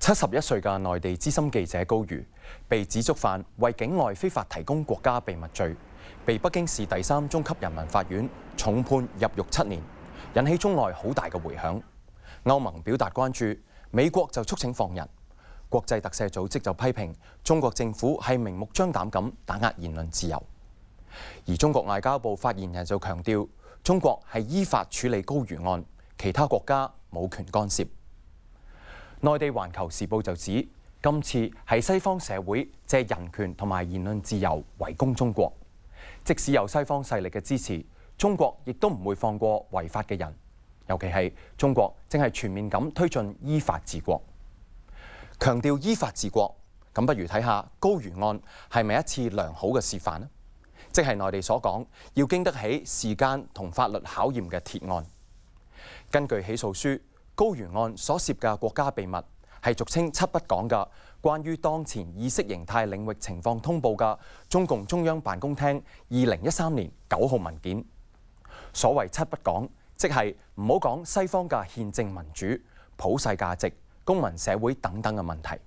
71歲嘅內地資深記者高瑜被指觸犯為境外非法提供國家秘密罪，被北京市第3中級人民法院重判入獄7年，引起中外好大嘅迴響。歐盟表達關注，美國就促請放人，國際特赦組織就批評中國政府係明目張膽咁打壓言論自由。而中國外交部發言人就強調，中國係依法處理高瑜案，其他國家冇權干涉。內地《環球時報》就指，今次係西方社會借人權同埋言論自由圍攻中國，即使有西方勢力嘅支持，中國亦都唔會放過違法嘅人，尤其係中國正係全面咁推進依法治國。強調依法治國，咁不如睇下高瑜案係咪一次良好嘅示範呢？即係內地所講要經得起時間同法律考驗嘅鐵案。根據起訴書，高瑜案所涉嘅國家秘密係俗稱7不講嘅關於當前意識形態領域情況通報嘅中共中央辦公廳2013年9號文件。所謂7不講，即係唔好講西方嘅憲政民主、普世價值、公民社會等等嘅問題。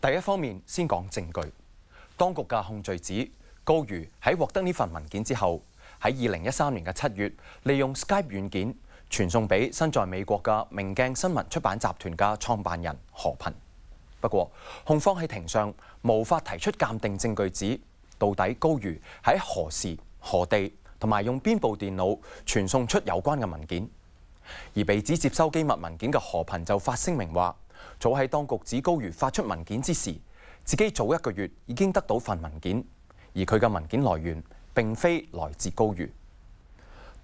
第一方面先講證據，當局嘅控罪指高瑜喺獲得呢份文件之後，喺2013年嘅7月，利用 Skype 軟件傳送俾身在美國嘅明鏡新聞出版集團嘅創辦人何頻。不過，控方喺庭上無法提出鑑定證據指，到底高瑜喺何時何地同埋用邊部電腦傳送出有關嘅文件。而被指接收機密文件嘅何頻就發聲明話，早喺當局指高瑜發出文件之時，自己早1個月已經得到份文件，而佢嘅文件來源並非來自高瑜。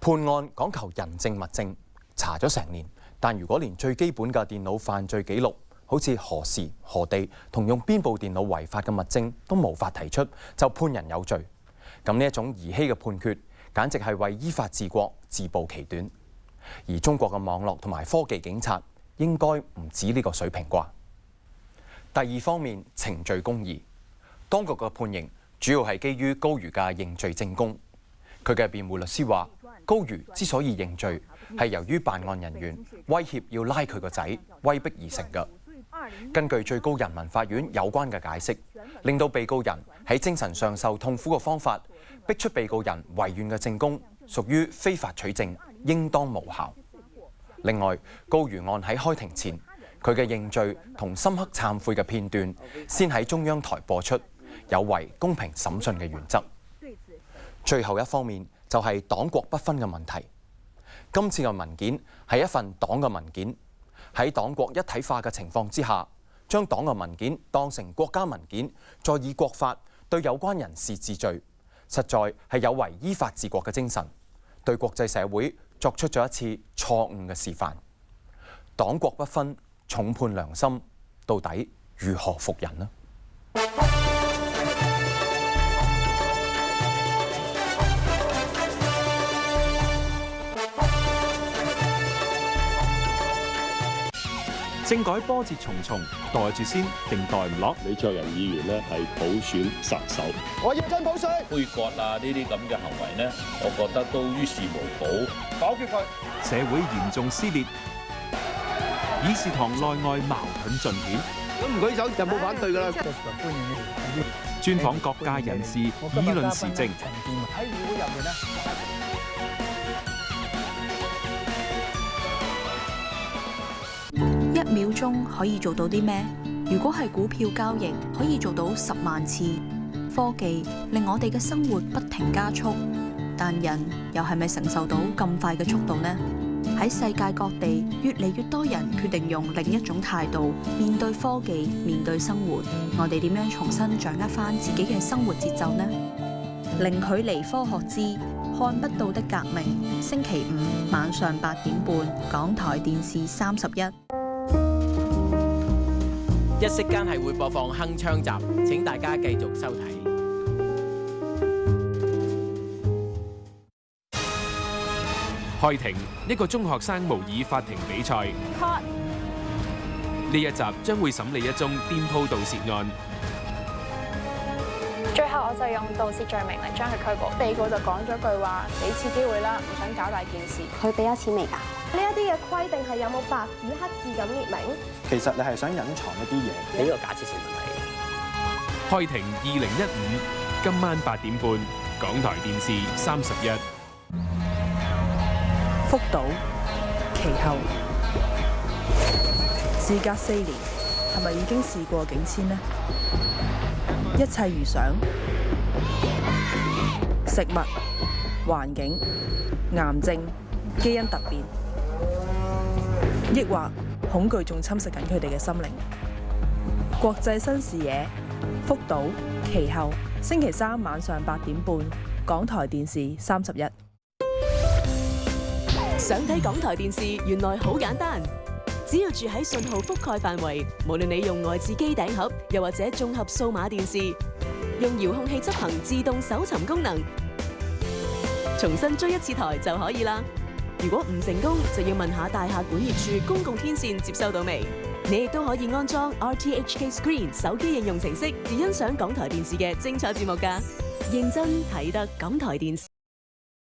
判案講求人證物證，查咗成年，但如果連最基本嘅電腦犯罪記錄，好似何時何地同用邊部電腦違法嘅物證都無法提出，就判人有罪。咁呢一種兒戲嘅判決，簡直係為依法治國自暴其短。而中國嘅網絡同埋科技警察應該唔止呢個水平啩。第二方面，程序公義，當局嘅判刑主要係基於高瑜嘅認罪證供。佢嘅辯護律師話，高瑜之所以認罪，係由於辦案人員威脅要拉佢個仔，威逼而成嘅。根據最高人民法院有關嘅解釋，令到被告人喺精神上受痛苦嘅方法，逼出被告人違願嘅證供，屬於非法取證，應當無效。另外，高瑜案喺開庭前，佢嘅認罪同深刻懺悔嘅片段，先喺中央台播出，有違公平審訊嘅原則。最後一方面就係黨國不分嘅問題。今次嘅文件係一份黨嘅文件，喺黨國一體化嘅情況之下，將黨嘅文件當成國家文件，再以國法對有關人士治罪，實在係有違依法治國嘅精神，對國際社會作出咗一次錯誤嘅示範。黨國不分，重判良心，到底如何服人呢？政改波折重重，袋住先定袋唔落？李卓人議員呢係普選殺手，我要真普選。杯葛啊呢啲咁嘅行為呢，我覺得都於事無補。否決佢。社會嚴重撕裂，議事堂內外矛盾盡顯。咁唔舉手就冇反對㗎啦。專訪各界人士，議論時政。喺議會入面呢。1秒鐘可以做到啲咩？如果係股票交易，可以做到10萬次。科技令我哋嘅生活不停加速，但人又係咪承受到咁快嘅速度呢？喺世界各地，越嚟越多人決定用另一種態度面對科技，面對生活。我哋點樣重新掌握返自己嘅生活節奏呢？零距離科學之看不到的革命，星期5晚上8點半，港台電視31。一息間係會播放鏗鏘集，請大家繼續收睇。開庭，一個中學生模擬法庭比賽。呢一集將會審理一宗店鋪盜竊案。最後我就用盜竊罪名嚟將佢拘捕。被告就講咗句話：俾次機會啦，唔想搞大件事。佢俾咗錢未㗎？呢一啲嘅規定係有冇白紙黑字咁列明？其實你係想隱藏一啲嘢。呢個假設性問題。開庭2015，今晚8點半，港台電視31。福島，其後，事隔4年，係咪已經事過境遷呢？一切如常，食物、環境、癌症、基因突變，抑或恐懼仲侵蝕緊佢哋嘅心靈。國際新視野，福島，其後，星期3晚上8點半，港台電視31。想睇港台電視原來好簡單，只要住喺信號覆蓋範圍，無論你用外置機頂盒，又或者綜合數碼電視，用遙控器執行自動搜尋功能，重新追一次台就可以啦。如果唔成功，就要問下大廈管業處公共天線接收到未？你亦都可以安裝 RTHK Screen 手機應用程式，而欣賞港台電視嘅精彩節目㗎。認真睇得港台電視。